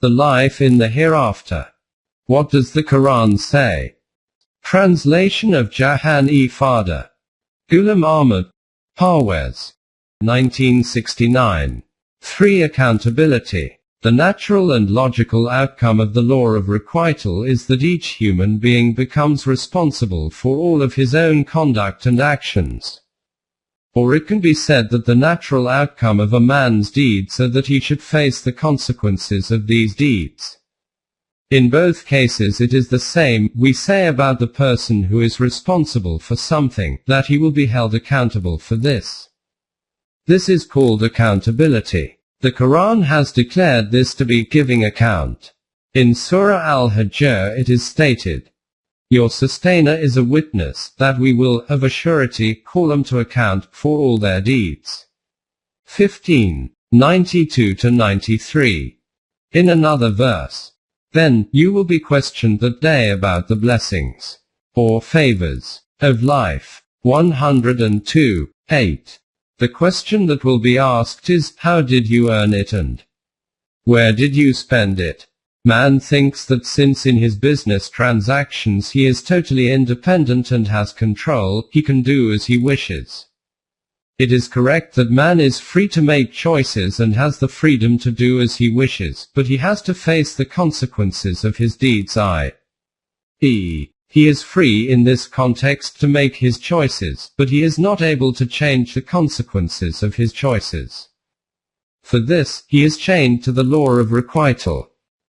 The life in the hereafter. What does the Quran say? Translation of Jahan-e Fada. Ghulam Ahmad. Parwez. 1969. 3. Accountability. The natural and logical outcome of the law of requital is that each human being becomes responsible for all of his own conduct and actions. Or it can be said that the natural outcome of a man's deeds are that he should face the consequences of these deeds. In both cases it is the same. We say about the person who is responsible for something, that he will be held accountable for this. This is called accountability. The Quran has declared this to be giving account. In Surah Al-Hajj it is stated, "Your sustainer is a witness, that we will, of a surety, call them to account, for all their deeds." 15. 92-93. In another verse, "Then, you will be questioned that day about the blessings, or favors, of life." 102. 8. The question that will be asked is, how did you earn it and where did you spend it? Man thinks that since in his business transactions he is totally independent and has control, he can do as he wishes. It is correct that man is free to make choices and has the freedom to do as he wishes, but he has to face the consequences of his deeds, i.e., he is free in this context to make his choices, but he is not able to change the consequences of his choices. For this, he is chained to the law of requital,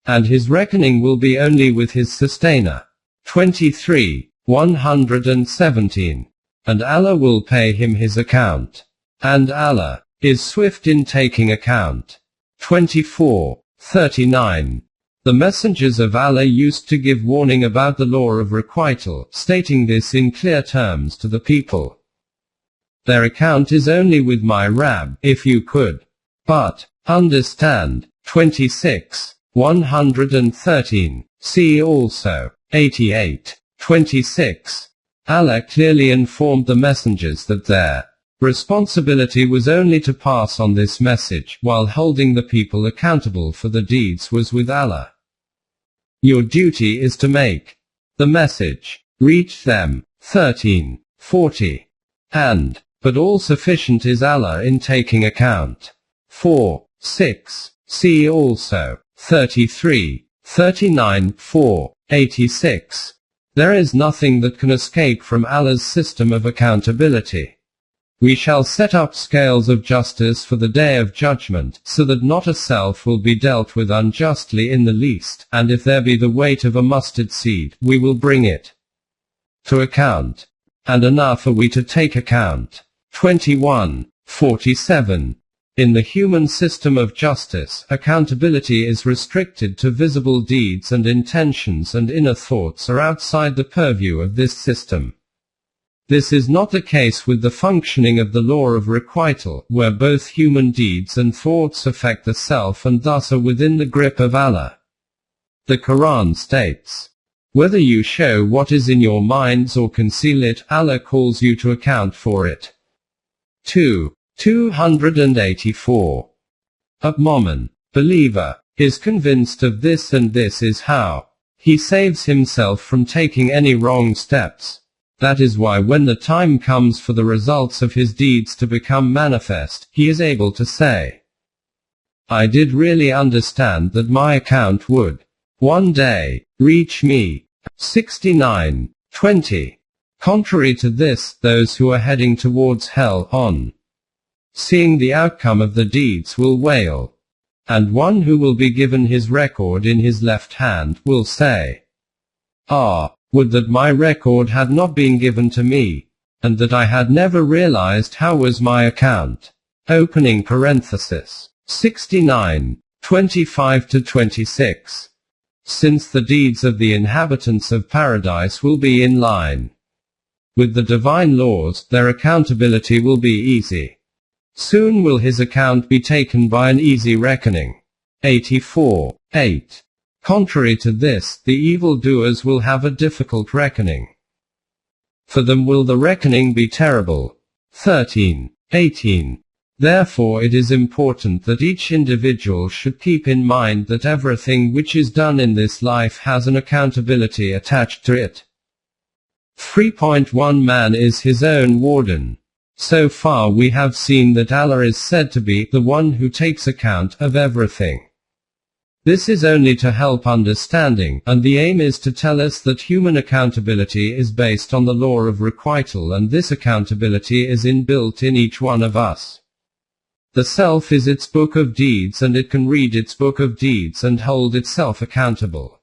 and his reckoning will be only with his sustainer. 23. 117. And Allah will pay him his account. And Allah is swift in taking account. 24. 39. The messengers of Allah used to give warning about the law of requital, stating this in clear terms to the people. Their account is only with my Rabb, if you could but understand. 26. 113. See also 88. 26. Allah clearly informed the messengers that their responsibility was only to pass on this message, while holding the people accountable for the deeds was with Allah. Your duty is to make the message reach them. 13. 40. But all sufficient is Allah in taking account. 4. 6. See also 33. 39. 4. 86. There is nothing that can escape from Allah's system of accountability. We shall set up scales of justice for the day of judgment, so that not a self will be dealt with unjustly in the least, and if there be the weight of a mustard seed, we will bring it to account. And enough are we to take account. 21. 47. In the human system of justice, accountability is restricted to visible deeds, and intentions and inner thoughts are outside the purview of this system. This is not the case with the functioning of the law of requital, where both human deeds and thoughts affect the self and thus are within the grip of Allah. The Quran states, "Whether you show what is in your minds or conceal it, Allah calls you to account for it." 2. 284. A Momin, believer, is convinced of this, and this is how he saves himself from taking any wrong steps. That is why when the time comes for the results of his deeds to become manifest, he is able to say, "I did really understand that my account would one day reach me." 69. 20. Contrary to this, those who are heading towards hell, on seeing the outcome of the deeds, will wail. And one who will be given his record in his left hand, will say, "Ah, would that my record had not been given to me, and that I had never realized how was my account." Opening parenthesis. 69. 25-26. Since the deeds of the inhabitants of paradise will be in line with the divine laws, their accountability will be easy. Soon will his account be taken by an easy reckoning. 84. 8. Contrary to this, the evildoers will have a difficult reckoning. For them will the reckoning be terrible. 13. 18. Therefore it is important that each individual should keep in mind that everything which is done in this life has an accountability attached to it. 3.1 Man is his own warden. So far we have seen that Allah is said to be the one who takes account of everything. This is only to help understanding, and the aim is to tell us that human accountability is based on the law of requital, and this accountability is inbuilt in each one of us. The self is its book of deeds, and it can read its book of deeds and hold itself accountable.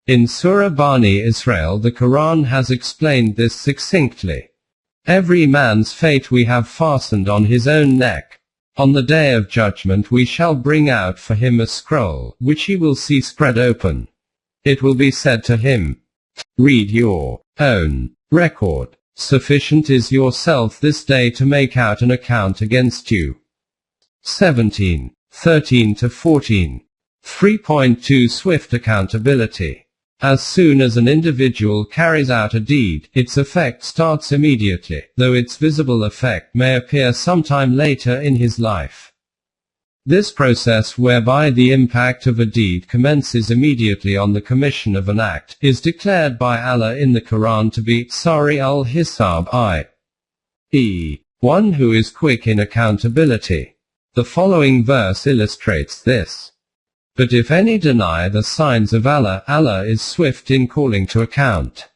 In Surah Bani Israel the Quran has explained this succinctly. Every man's fate we have fastened on his own neck. On the day of judgment we shall bring out for him a scroll, which he will see spread open. It will be said to him, read your own record. Sufficient is yourself this day to make out an account against you. 17, 13-14. 3.2 Swift accountability. As soon as an individual carries out a deed, its effect starts immediately, though its visible effect may appear sometime later in his life. This process, whereby the impact of a deed commences immediately on the commission of an act, is declared by Allah in the Quran to be Sari al-Hisab, i.e., one who is quick in accountability. The following verse illustrates this. But if any deny the signs of Allah, Allah is swift in calling to account.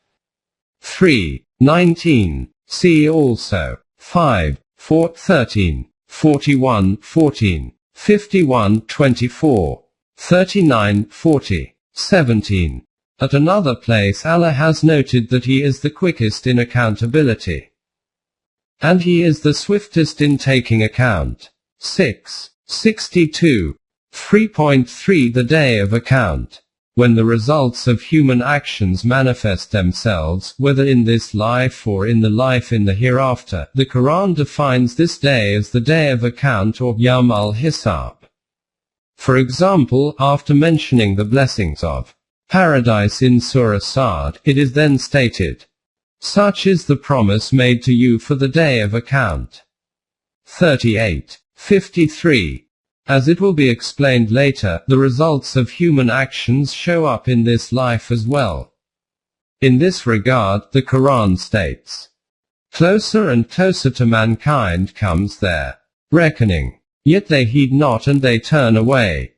3:19. See also 5, 4, 13, 41, 14, 51, 24, 39, 40, 17. At another place Allah has noted that He is the quickest in accountability. And He is the swiftest in taking account. 6:62. 3.3 The Day of Account. When the results of human actions manifest themselves, whether in this life or in the life in the hereafter, the Quran defines this day as the Day of Account, or Yawm al-Hisab. For example, after mentioning the blessings of paradise in Surah Sa'd, it is then stated, such is the promise made to you for the Day of Account. 38:53. As it will be explained later, the results of human actions show up in this life as well. In this regard, the Quran states, closer and closer to mankind comes their reckoning. Yet they heed not and they turn away.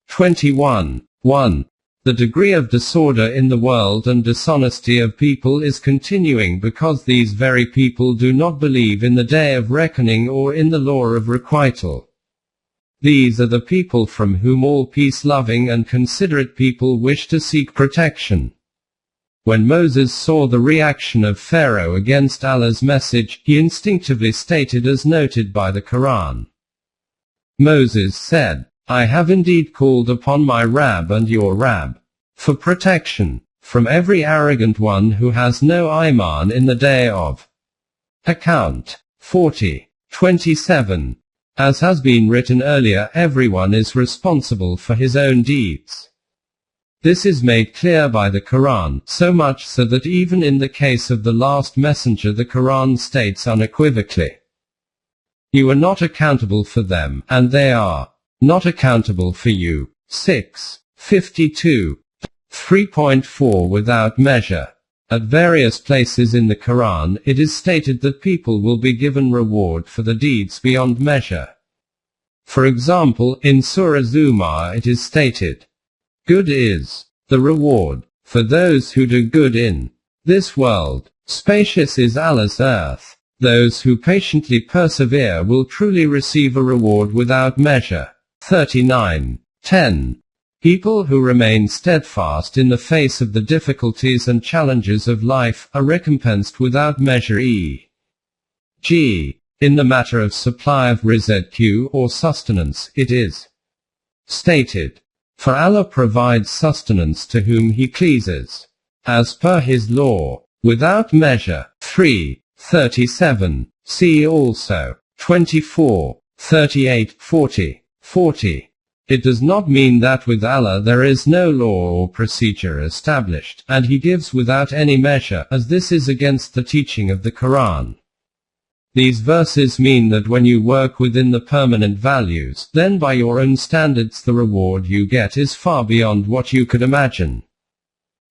21:1. The degree of disorder in the world and dishonesty of people is continuing because these very people do not believe in the day of reckoning or in the law of requital. These are the people from whom all peace-loving and considerate people wish to seek protection. When Moses saw the reaction of Pharaoh against Allah's message, he instinctively stated as noted by the Quran. Moses said, I have indeed called upon my Rabb and your Rabb for protection from every arrogant one who has no iman in the day of account. 40:27. As has been written earlier, everyone is responsible for his own deeds. This is made clear by the Quran, so much so that even in the case of the last messenger the Quran states unequivocally, you are not accountable for them, and they are not accountable for you. 6:52. 3.4 Without measure. At various places in the Quran, it is stated that people will be given reward for the deeds beyond measure. For example, in Surah Zumar it is stated, good is the reward for those who do good in this world. Spacious is Allah's earth. Those who patiently persevere will truly receive a reward without measure. 39:10. People who remain steadfast in the face of the difficulties and challenges of life are recompensed without measure. E.g., in the matter of supply of rizq or sustenance, it is stated, for Allah provides sustenance to whom He pleases, as per His law, without measure. 3:37. See also 24:38, 40:40. It does not mean that with Allah there is no law or procedure established, and He gives without any measure, as this is against the teaching of the Quran. These verses mean that when you work within the permanent values, then by your own standards the reward you get is far beyond what you could imagine.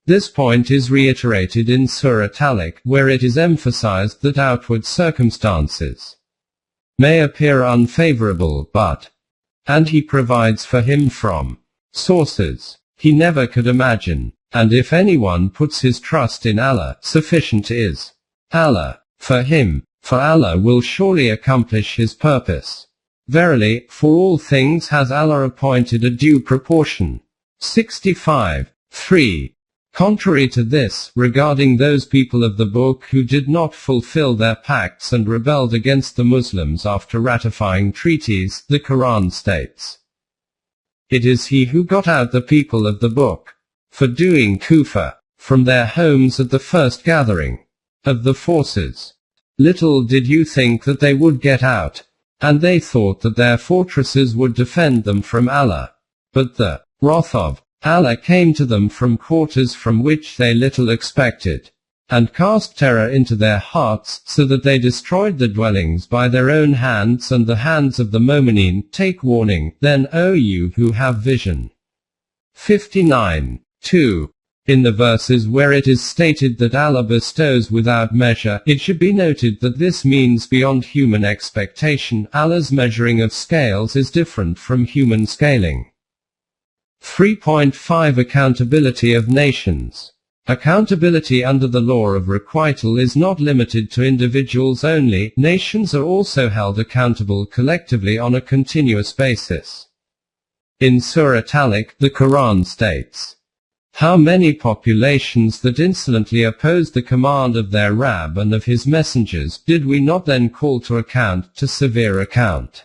This point is reiterated in Surah Talaq, where it is emphasized that outward circumstances may appear unfavorable, and He provides for him from sources he never could imagine. And if anyone puts his trust in Allah, sufficient is Allah for him, for Allah will surely accomplish His purpose. Verily, for all things has Allah appointed a due proportion. 65. 3. Contrary to this, regarding those people of the book who did not fulfill their pacts and rebelled against the Muslims after ratifying treaties, the Quran states, "It is He who got out the people of the book for doing kufr from their homes at the first gathering of the forces. Little did you think that they would get out, and they thought that their fortresses would defend them from Allah. But the wrath of Allah came to them from quarters from which they little expected, and cast terror into their hearts, so that they destroyed the dwellings by their own hands and the hands of the Mu'mineen. Take warning, then, O you who have vision." 59. 2. In the verses where it is stated that Allah bestows without measure, it should be noted that this means beyond human expectation. Allah's measuring of scales is different from human scaling. 3.5 Accountability of nations. Accountability under the law of requital is not limited to individuals only. Nations are also held accountable collectively on a continuous basis. In Surah Talaq, the Quran states, "How many populations that insolently opposed the command of their Rabb and of his messengers, did we not then call to account, to severe account?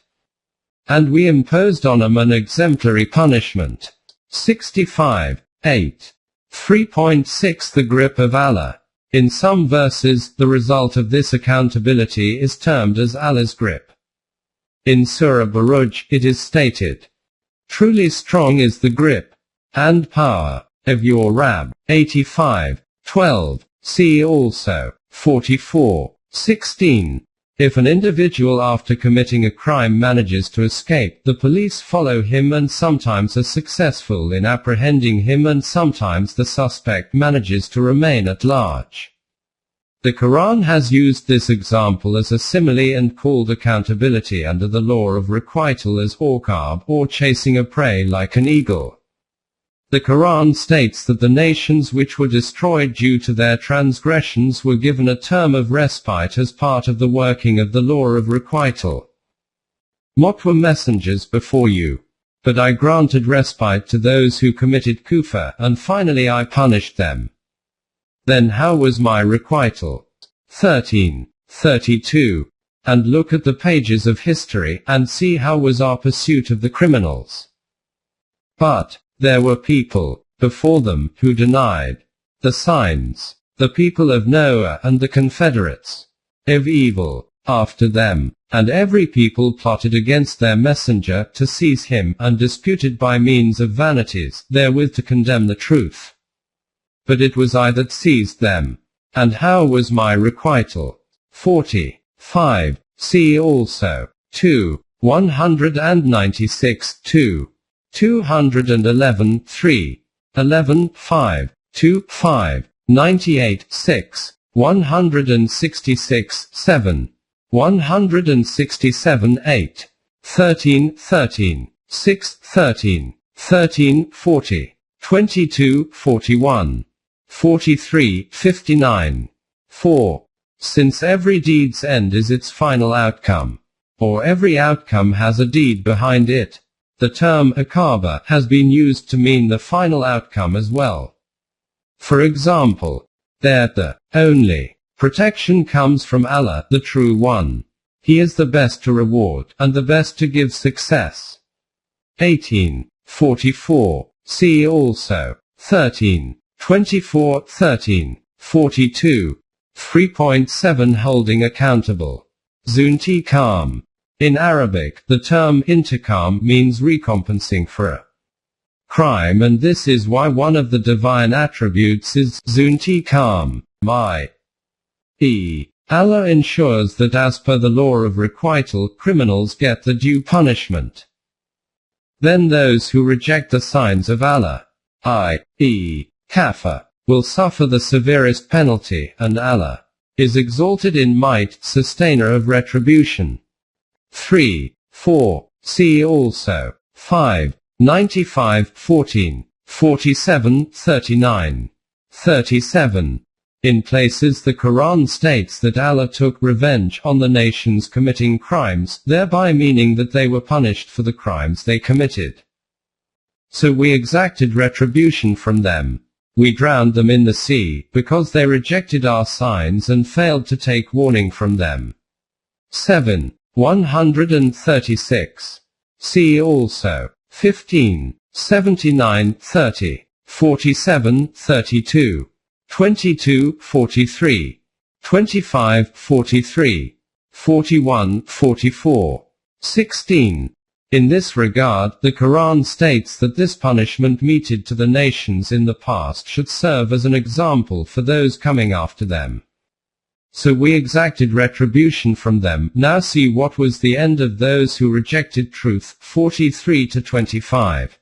And we imposed on them an exemplary punishment." 65. 8. 3.6 The grip of Allah. In some verses, the result of this accountability is termed as Allah's grip. In Surah Buruj, it is stated, "Truly strong is the grip and power of your Rabb." 85. 12. See also 44. 16. If an individual after committing a crime manages to escape, the police follow him and sometimes are successful in apprehending him, and sometimes the suspect manages to remain at large. The Quran has used this example as a simile and called accountability under the law of requital as orqab, or chasing a prey like an eagle. The Quran states that the nations which were destroyed due to their transgressions were given a term of respite as part of the working of the law of requital. "What were messengers before you? But I granted respite to those who committed kufr, and finally I punished them. Then how was my requital?" 13. 32. And look at the pages of history, and see how was our pursuit of the criminals. But there were people before them who denied the signs, the people of Noah and the confederates of evil after them, and every people plotted against their messenger to seize him, and disputed by means of vanities therewith to condemn the truth. But it was I that seized them. And how was my requital? 45. See also 2. 196 2. 211 3. 11 5. 2 5. 98 6. 166 7. 167 8. 13 13. 6 13. 13 40. 22 41. 43 59. 4. Since every deed's end is its final outcome, or every outcome has a deed behind it, the term akaba has been used to mean the final outcome as well. For example, there the only protection comes from Allah, the True One. He is the best to reward, and the best to give success. 18. 44. See also 13. 24. 13. 42. 3.7 Holding accountable. Zuntikam. In Arabic, the term intikam means recompensing for a crime, and this is why one of the divine attributes is Zuntikam, i.e., Allah ensures that as per the law of requital, criminals get the due punishment. Then those who reject the signs of Allah, i.e., kafir, will suffer the severest penalty, and Allah is exalted in might, sustainer of retribution. 3, 4. See also 5, 95, 14, 47, 39, 37. In places the Quran states that Allah took revenge on the nations committing crimes, thereby meaning that they were punished for the crimes they committed. So we exacted retribution from them. We drowned them in the sea, because they rejected our signs and failed to take warning from them. 7, 136. See also 15, 79, 30, 47, 32, 22, 43, 25, 43, 41, 44, 16. In this regard, the Quran states that this punishment meted to the nations in the past should serve as an example for those coming after them. So we exacted retribution from them. Now see what was the end of those who rejected truth. 43 to 25.